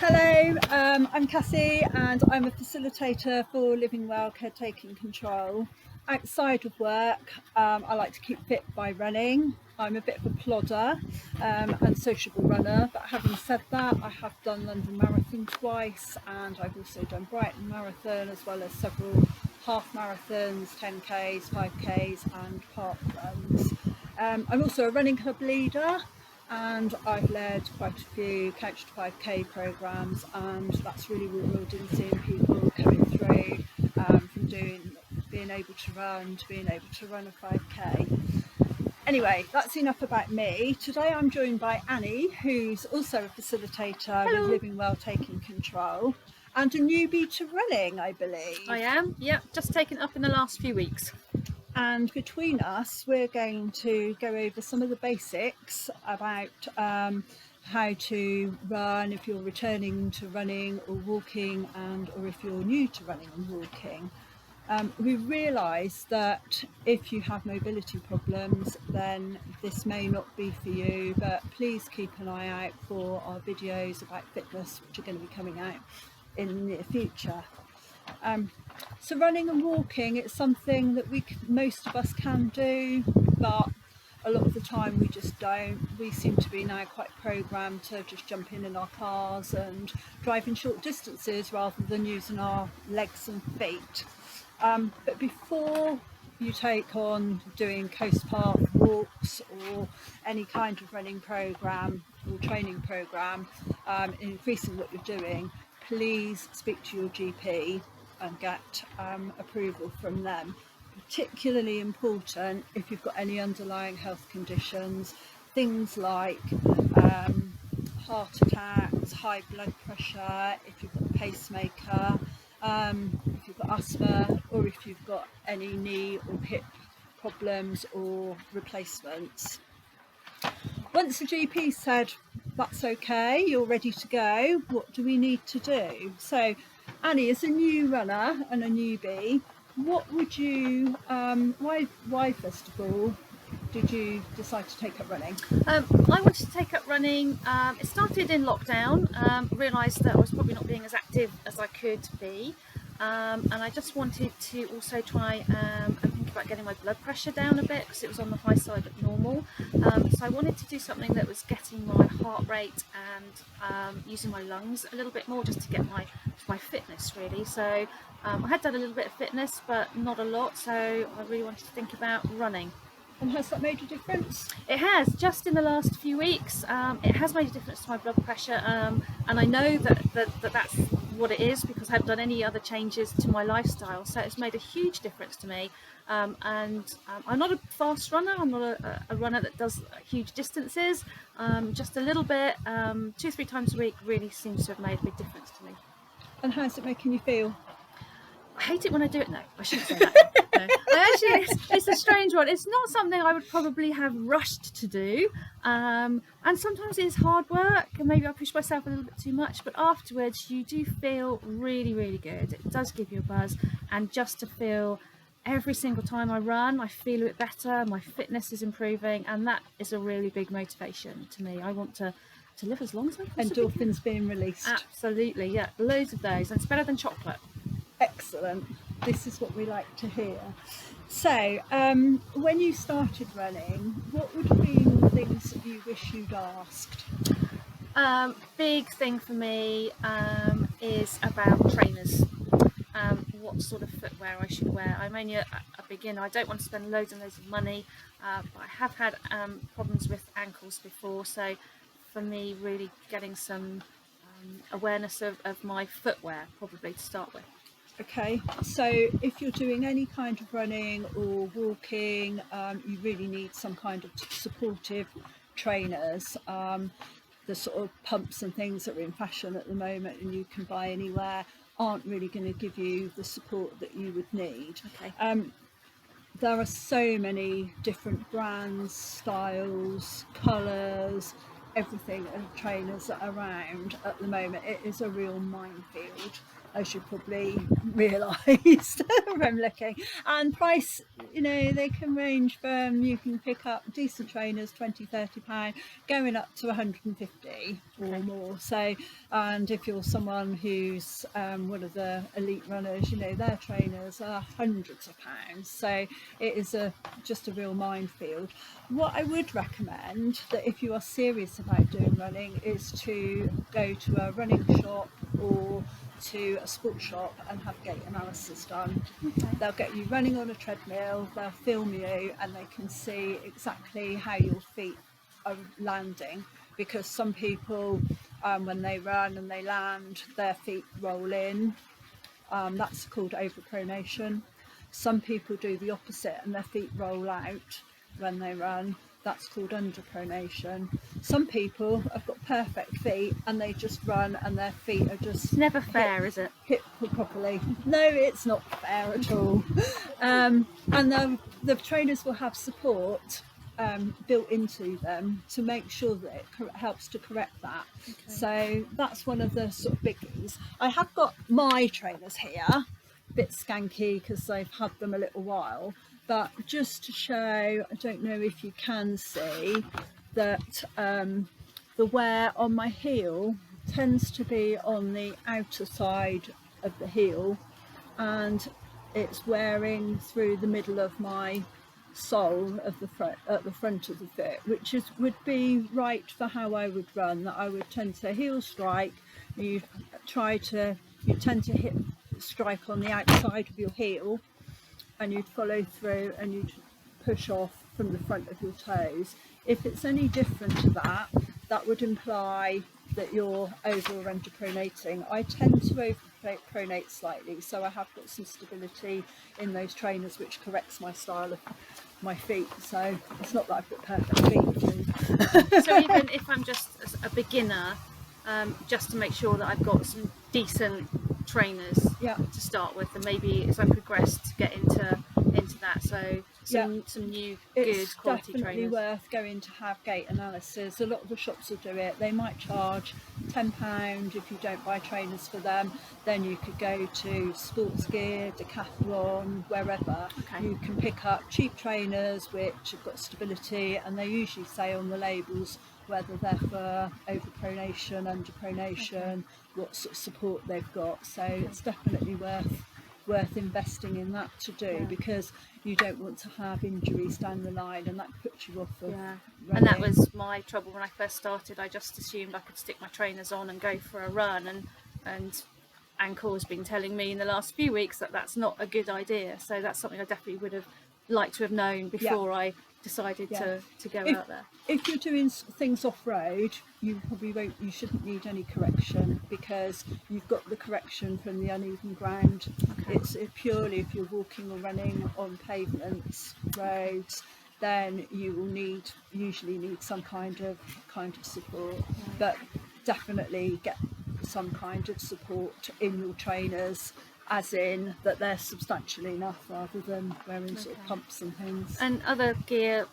Hello, I'm Cassie and I'm a facilitator for Living Well Caretaking Control. Outside of work, I like to keep fit by running. I'm a bit of a plodder and sociable runner, but having said that, I have done London Marathon twice and I've also done Brighton Marathon as well as several half marathons, 10Ks, 5Ks and park runs. I'm also a running club leader and I've led quite a few Couch to 5K programmes, and that's really rewarding seeing people coming through from being able to run to being able to run a 5K. Anyway, that's enough about me. Today I'm joined by Annie, who's also a facilitator Hello. with Living Well Taking Control and a newbie to running, I believe. I am, yep, just taken it up in the last few weeks. And between us, we're going to go over some of the basics about how to run if you're returning to running or walking, or if you're new to running and walking. We realise that if you have mobility problems, then this may not be for you, but please keep an eye out for our videos about fitness, which are going to be coming out in the near future. So running and walking, it's something that most of us can do, but a lot of the time we just don't. We seem to be now quite programmed to just jump in our cars and drive in short distances rather than using our legs and feet. But before you take on doing coast path walks or any kind of running program or training program, increasing what you're doing, please speak to your GP and get approval from them. Particularly important if you've got any underlying health conditions, things like heart attacks, high blood pressure, if you've got a pacemaker, if you've got asthma, or if you've got any knee or hip problems or replacements. Once the GP said that's okay, you're ready to go, what do we need to do? So Annie, as a new runner and a newbie, what would you, why first of all did you decide to take up running? I wanted to take up running. It started in lockdown. Realised that I was probably not being as active as I could be, and I just wanted to also try and think about getting my blood pressure down a bit because it was on the high side of normal. So I wanted to do something that was getting my heart rate and using my lungs a little bit more, just to get my fitness really. So I had done a little bit of fitness, but not a lot. So I really wanted to think about running. And has that made a difference? It has, just in the last few weeks. It has made a difference to my blood pressure, and I know that's what it is because I haven't done any other changes to my lifestyle. So it's made a huge difference to me. And I'm not a fast runner. I'm not a runner that does huge distances. Just a little bit, 2-3 times a week really seems to have made a big difference to me. And how's it making you feel? I hate it when I do it. No, I shouldn't say that. No. It's a strange one. It's not something I would probably have rushed to do, and sometimes it's hard work and maybe I push myself a little bit too much, but afterwards you do feel really, really good. It does give you a buzz, and just to feel every single time I run, I feel a bit better, my fitness is improving, and that is a really big motivation to me. I want to live as long as I possibly can. Endorphins being released. Absolutely, yeah, loads of those, and it's better than chocolate. Excellent. This is what we like to hear. So, when you started running, what would have been the things that you wish you'd asked? Big thing for me is about trainers. What sort of footwear I should wear. I'm only a beginner. I don't want to spend loads and loads of money, but I have had problems with ankles before. So, for me, really getting some awareness of my footwear probably to start with. Okay, so if you're doing any kind of running or walking, you really need some kind of supportive trainers. The sort of pumps and things that are in fashion at the moment and you can buy anywhere aren't really going to give you the support that you would need. Okay. There are so many different brands, styles, colours, everything of trainers that are around at the moment. It is a real minefield. as you probably realised from looking. And price, you know, they can range from, you can pick up decent trainers, £20–30, going up to 150 or more. So, and if you're someone who's one of the elite runners, you know, their trainers are hundreds of pounds. So it is just a real minefield. What I would recommend, that if you are serious about doing running, is to go to a running shop or to a sports shop and have gait analysis done. They'll get you running on a treadmill, they'll film you, and they can see exactly how your feet are landing, because some people when they run and they land, their feet roll in. That's called overpronation. Some people do the opposite and their feet roll out when they run. That's called underpronation. Some people have got perfect feet and they just run and their feet are just... It's never fair, is it? Hit properly. No, it's not fair at all. And the trainers will have support built into them to make sure that it helps to correct that. So that's one of the sort of biggies. I have got my trainers here, a bit skanky because I've had them a little while, but just to show, I don't know if you can see that the wear on my heel tends to be on the outer side of the heel, and it's wearing through the middle of my sole of the front, at the front of the foot, which would be right for how I would run. That I would tend to heel strike. You tend to strike on the outside of your heel, and you'd follow through and you'd push off from the front of your toes. If it's any different to that, that would imply that you're over or under pronating. I tend to over pronate slightly, so I have got some stability in those trainers, which corrects my style of my feet. So it's not that I've got perfect feet. So even if I'm just a beginner, just to make sure that I've got some decent trainers to start with, and maybe as I progress to get into that, so some new good quality trainers. It's definitely worth going to have gait analysis. A lot of the shops will do it. They might charge £10 if you don't buy trainers for them. Then you could go to Sports Gear, Decathlon, wherever. You can pick up cheap trainers which have got stability, and they usually say on the labels whether they're for overpronation, underpronation, what sort of support they've got. So it's definitely worth investing in that to do, because you don't want to have injuries down the line, and that puts you off of running. And that was my trouble when I first started. I just assumed I could stick my trainers on and go for a run, and Ankle has been telling me in the last few weeks that that's not a good idea. So that's something I definitely would have liked to have known before I decided to go out there. If you're doing things off-road, you shouldn't need any correction, because you've got the correction from the uneven ground. It's purely if you're walking or running on pavements, roads, then you will usually need some kind of support. But definitely get some kind of support in your trainers, as in that they're substantial enough, rather than wearing sort of pumps and things. And other gear,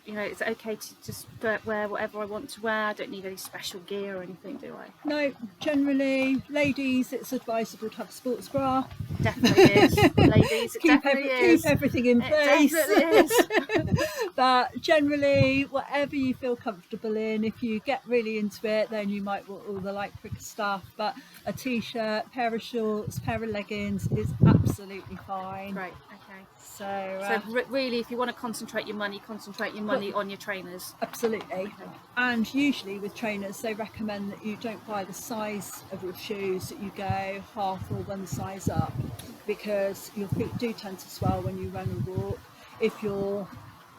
you know, it's okay to just wear whatever I want to wear. I don't need any special gear or anything, do I? No, generally, ladies, it's advisable to have a sports bra. Definitely is. Ladies, it definitely is. Keep everything in place. It definitely is. But generally, whatever you feel comfortable in. If you get really into it, then you might want all the lycra stuff. But a t-shirt, pair of shorts, pair of leggings is absolutely fine. Right. Okay. So really, if you want to concentrate your money on your trainers. Absolutely. Okay. And usually with trainers, they recommend that you don't buy the size of your shoes, that you go half or one size up, because your feet do tend to swell when you run or walk. If you're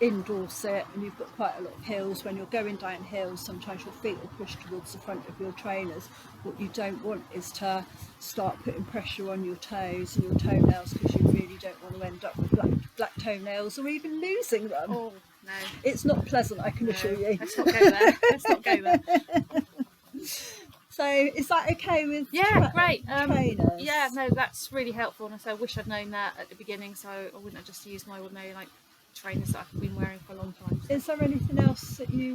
in Dorset and you've got quite a lot of hills, when you're going down hills, sometimes your feet will push towards the front of your trainers. What you don't want is to start putting pressure on your toes and your toenails, because you really don't want to end up with black toenails, or even losing them. Oh no, it's not pleasant, I can assure you. Let's not go there. Let's not go there. So is that okay with great trainers? Yeah, no, that's really helpful, and so I wish I'd known that at the beginning, so I wouldn't have just used my ordinary trainers that I've been wearing for a long time. So. Is there anything else that you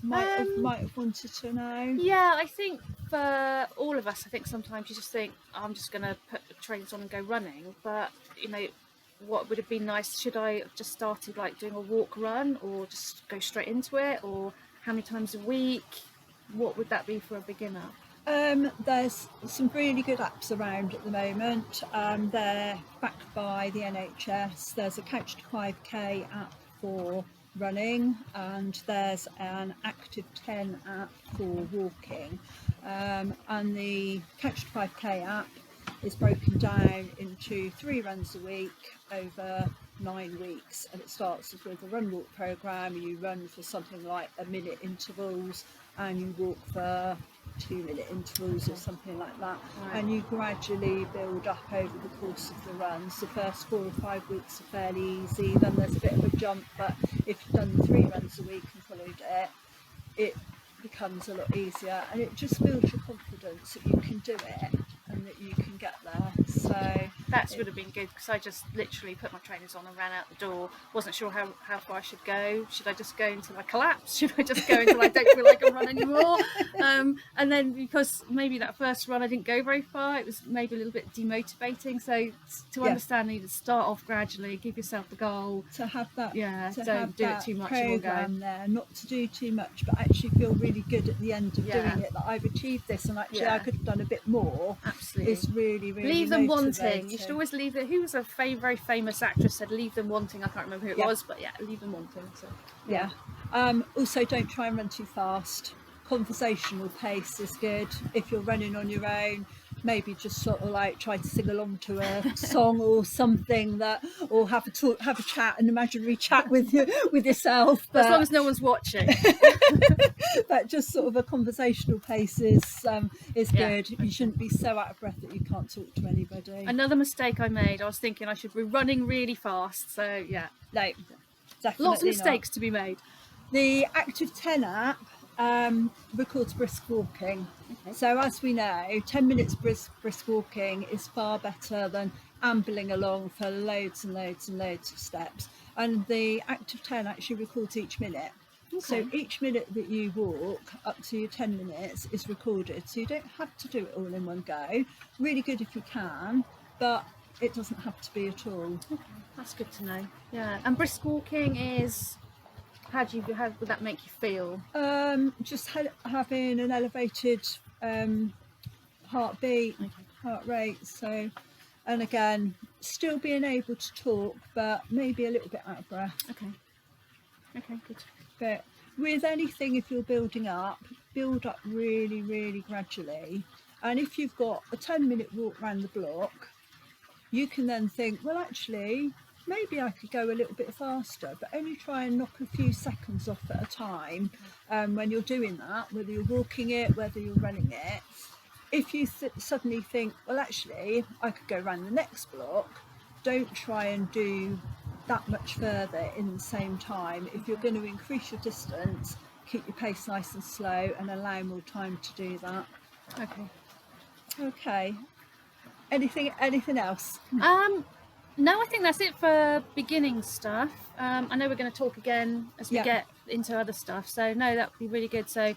might have wanted to know? Yeah, I think for all of us, I think sometimes you just think, oh, I'm just going to put the trainers on and go running. But, you know, what would have been nice, should I have just started like doing a walk run, or just go straight into it, or how many times a week? What would that be for a beginner? There's some really good apps around at the moment. They're backed by the NHS. There's a Couch to 5K app for running, and there's an Active 10 app for walking. And the Couch to 5K app is broken down into 3 runs a week over 9 weeks, and it starts with a run walk programme. You run for something like 1-minute intervals, and you walk for 2-minute intervals or something like that, and you gradually build up over the course of the runs. The first 4 or 5 weeks are fairly easy, then there's a bit of a jump, but if you've done 3 runs a week and followed it, it becomes a lot easier, and it just builds your confidence that you can do it and that you can get there. So that would have been good, because I just literally put my trainers on and ran out the door. Wasn't sure how far I should go. Should I just go until I collapse? Should I just go until I don't feel like I can run anymore? And then, because maybe that first run I didn't go very far, it was maybe a little bit demotivating. So to understand, you need to start off gradually, give yourself the goal to have that, don't do it too much in one go. There, not to do too much, but actually feel really good at the end of doing it, that I've achieved this, and actually I could have done a bit more. Absolutely. It's really leave them motivating. wanting. You should always leave them. Who was a very famous actress said, leave them wanting? I can't remember who it was, but leave them wanting. So also, don't try and run too fast. Conversational pace is good. If you're running on your own, maybe just sort of like try to sing along to a song or something, or have a chat, an imaginary chat with yourself. But as long as no one's watching. But just sort of a conversational pace is good. You shouldn't be so out of breath that you can't talk to anybody. Another mistake I made, I was thinking I should be running really fast. So no, definitely lots of mistakes to be made. The Active 10 app records brisk walking. So as we know, 10 minutes brisk walking is far better than ambling along for loads and loads and loads of steps. And the Active 10 actually records each minute. So each minute that you walk up to 10 minutes is recorded. So you don't have to do it all in one go. Really good if you can, but it doesn't have to be at all. Okay, that's good to know. Yeah, and brisk walking is... How would that make you feel? Just having an elevated heartbeat, heart rate. So, and again, still being able to talk, but maybe a little bit out of breath. Okay, good. But with anything, if you're build up really, really gradually. And if you've got a 10-minute walk around the block, you can then think, well, actually, maybe I could go a little bit faster, but only try and knock a few seconds off at a time when you're doing that, whether you're walking it, whether you're running it. If you suddenly think, well, actually, I could go around the next block, don't try and do that much further in the same time. If you're going to increase your distance, keep your pace nice and slow and allow more time to do that. Okay. Anything else? No, I think that's it for beginning stuff. I know we're going to talk again as we get into other stuff. So no, that would be really good. So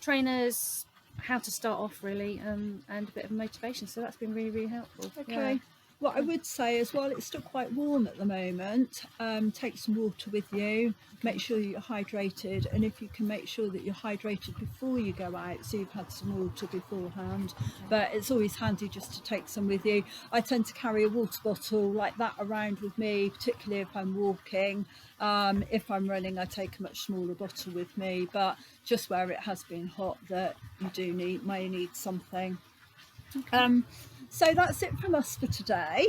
trainers, how to start off really, and a bit of motivation. So that's been really, really helpful. Okay. What I would say as well, it's still quite warm at the moment. Take some water with you, make sure you're hydrated, and if you can, make sure that you're hydrated before you go out, so you've had some water beforehand. But it's always handy just to take some with you. I tend to carry a water bottle like that around with me, particularly if I'm walking. If I'm running, I take a much smaller bottle with me, but just where it has been hot, that you may need something. So that's it from us for today.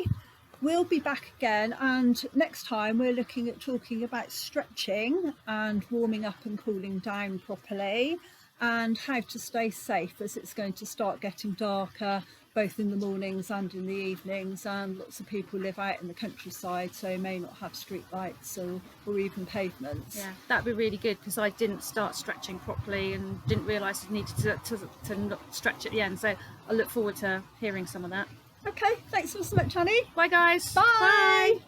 We'll be back again, and next time we're looking at talking about stretching and warming up and cooling down properly, and how to stay safe as it's going to start getting darker, both in the mornings and in the evenings, and lots of people live out in the countryside, so may not have street lights or even pavements. Yeah, that'd be really good, because I didn't start stretching properly and didn't realise I needed to not stretch at the end, so I look forward to hearing some of that. Okay, thanks so much, Annie. Bye guys. Bye.